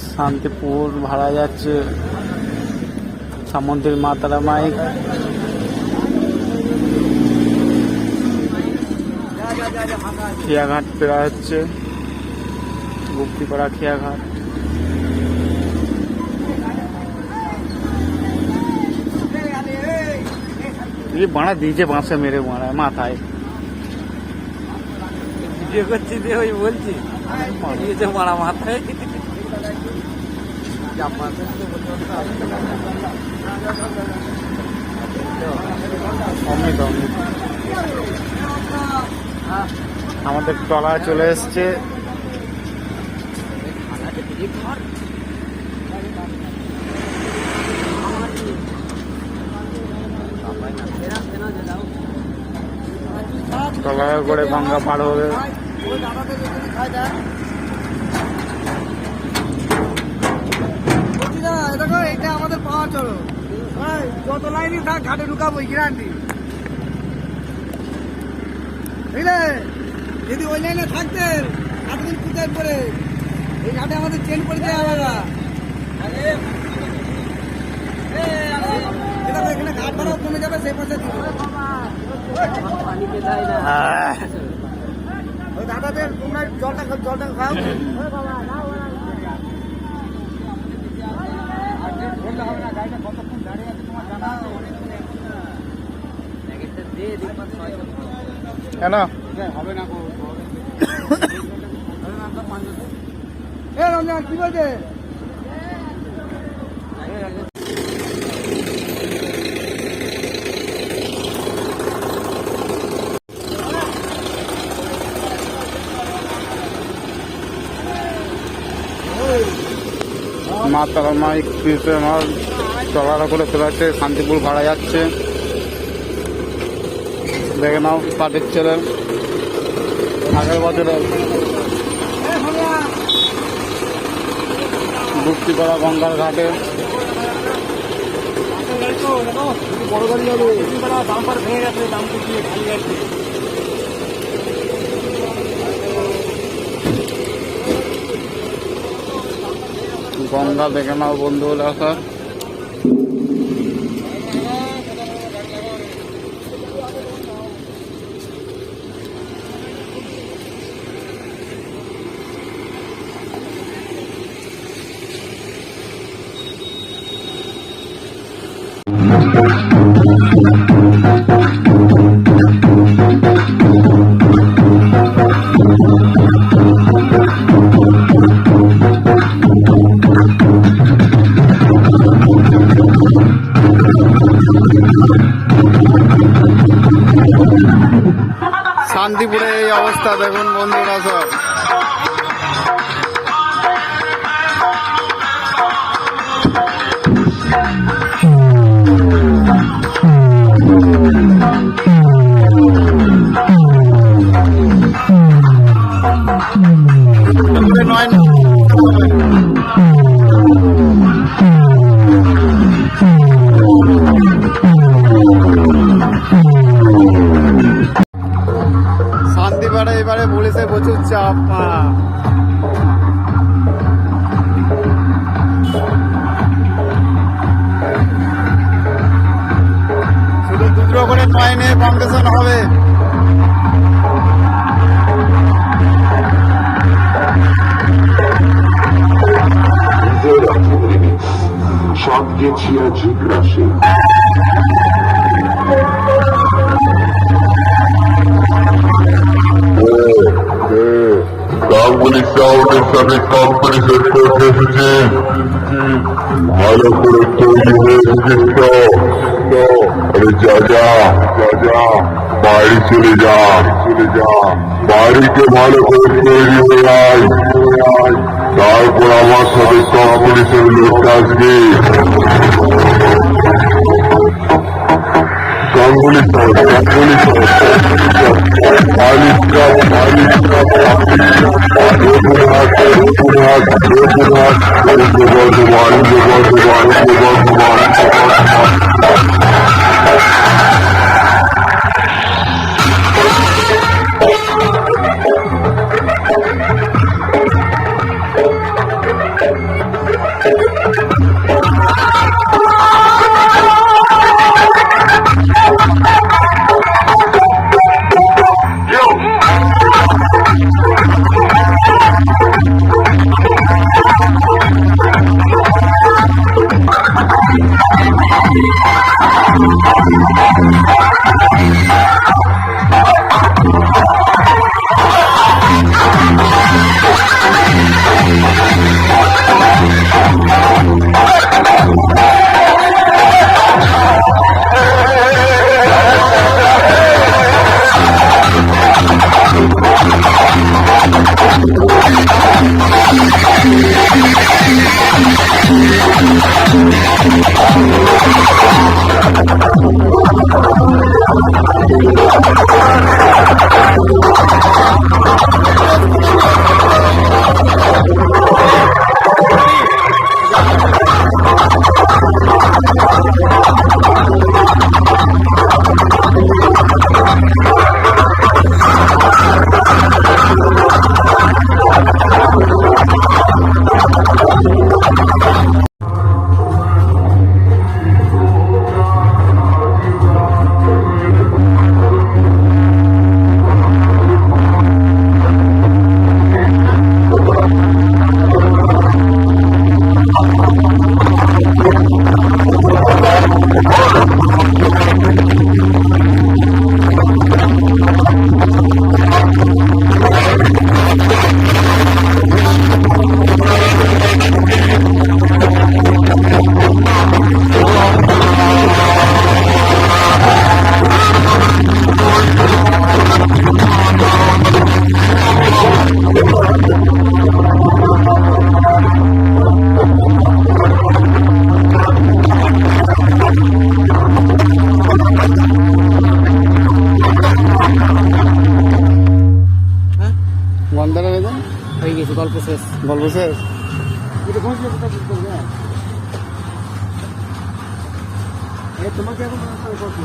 শান্তিপুর ভাড়া যাচ্ছে সামন্দির মা তারা মাইক। খেয়াঘাট ফেরা হচ্ছে, গুপ্তিপাড়া খেয়াঘাট। ये बाड़ा दीजिए बाँस से मेरे मारा माथाয় ভিডিও করছি দিয়ে ওই বলছি দিয়েছে মারা মাথায়। আমাদের ট্রলার চলে এসছে। ট্রলারে করে গঙ্গা পার হবে। এটা আমাদের পাওয়া চলো যত লাইনই থাক ঘাটে ঢুকাবো গ্যারান্টি, বুঝলে? যদি ওই লাইনে থাকতেন এতদিন পূজার করে এই ঘাটে আমাদের চেন করে দেওয়া হবে না। এখানে ঘাট ভাড়াও কমে যাবে, সেই পাশে দিব ওই দাদাদের। তোমরা জলটা খাও। কেন হবে না রমজান কি বলছে? মা তারা মা এক্সপ্রেসে আমার ট্রলারে করে ফেরাচ্ছে, শান্তিপুর ভাড়া যাচ্ছে। দেখে নাও পাটের ছেলে আগের বছরে গুপ্তিপাড়া গঙ্গার ঘাটে। বড় গাড়ি যাবে, বাম্পার ভেঙে গেছে, দাম দিয়ে খালি যাচ্ছে। গঙ্গা দেখে নাও বন্ধু বলে আসা। শান্তিপুরে এই অবস্থা দেখুন বন্ধুরা সব। শান্তিপাড়া এবারে পুলিশের প্রচুর চাপ। শুধু দুটো করে ট্রেনে কম্পিটিশন হবে। সব গেছিয়া জিজ্ঞাসে গাঙ্গুলি সাউন্ডের সাথে কম্পিটিশন করতে এসেছে। ভালো করে তৈরি হয়ে এসেছিস তো? আরে যা বাড়ি চলে যা, বাড়িতে ভালো করে তৈরি হয়ে আয়। তারপর আমার সাথে কম্পিটিশন লোকটা আসবে। গাঙ্গুলি গল্প শেষ। গল্প শেষ। তোমাকে এখন করছো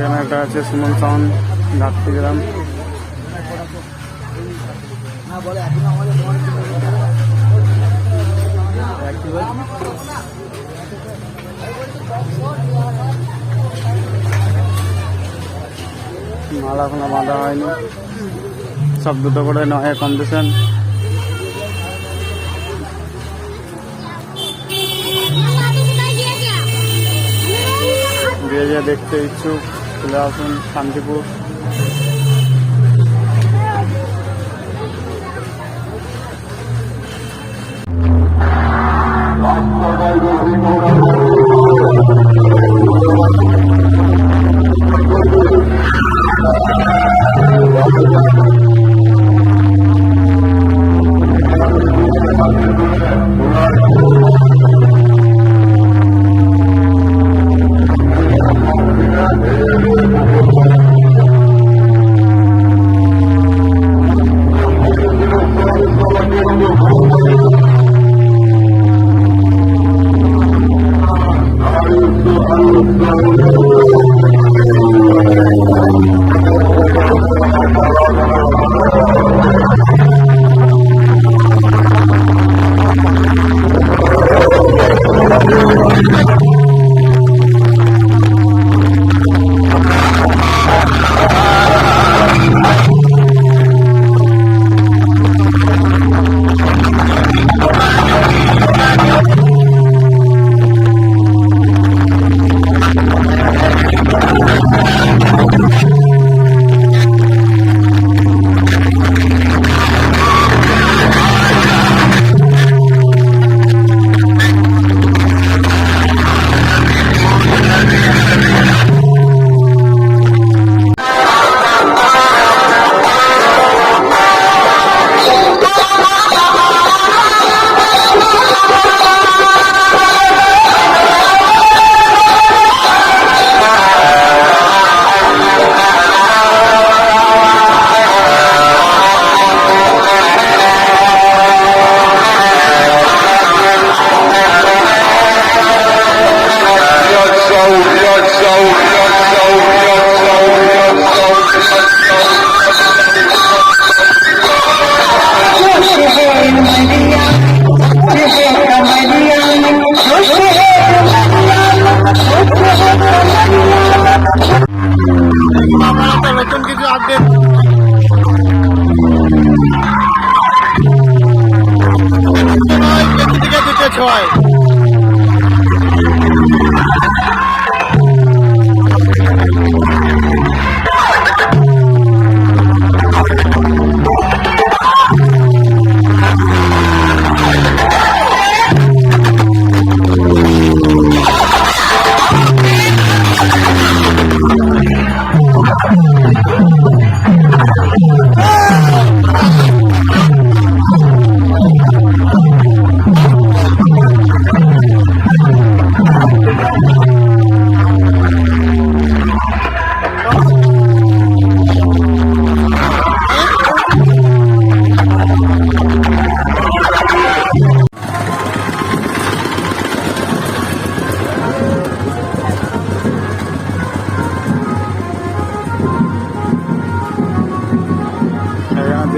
এখানে একটা আছে সুমন সাউন্ড ঘাটতি গ্রাম। মালা এখনো বাঁধা হয়নি, সব দুটো করে নয় কম্পিটিশন। যে দেখতে ইচ্ছুক চলে আসুন শান্তিপুর।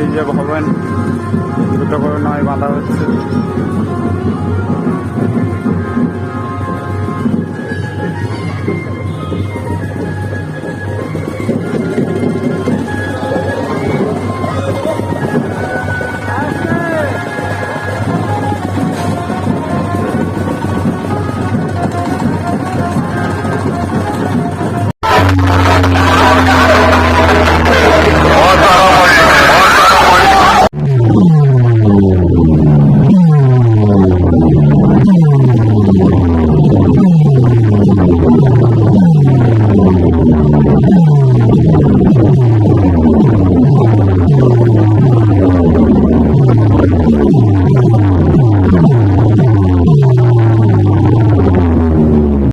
এই যে ভবন দুটো করে নয় বাঁধা হচ্ছে।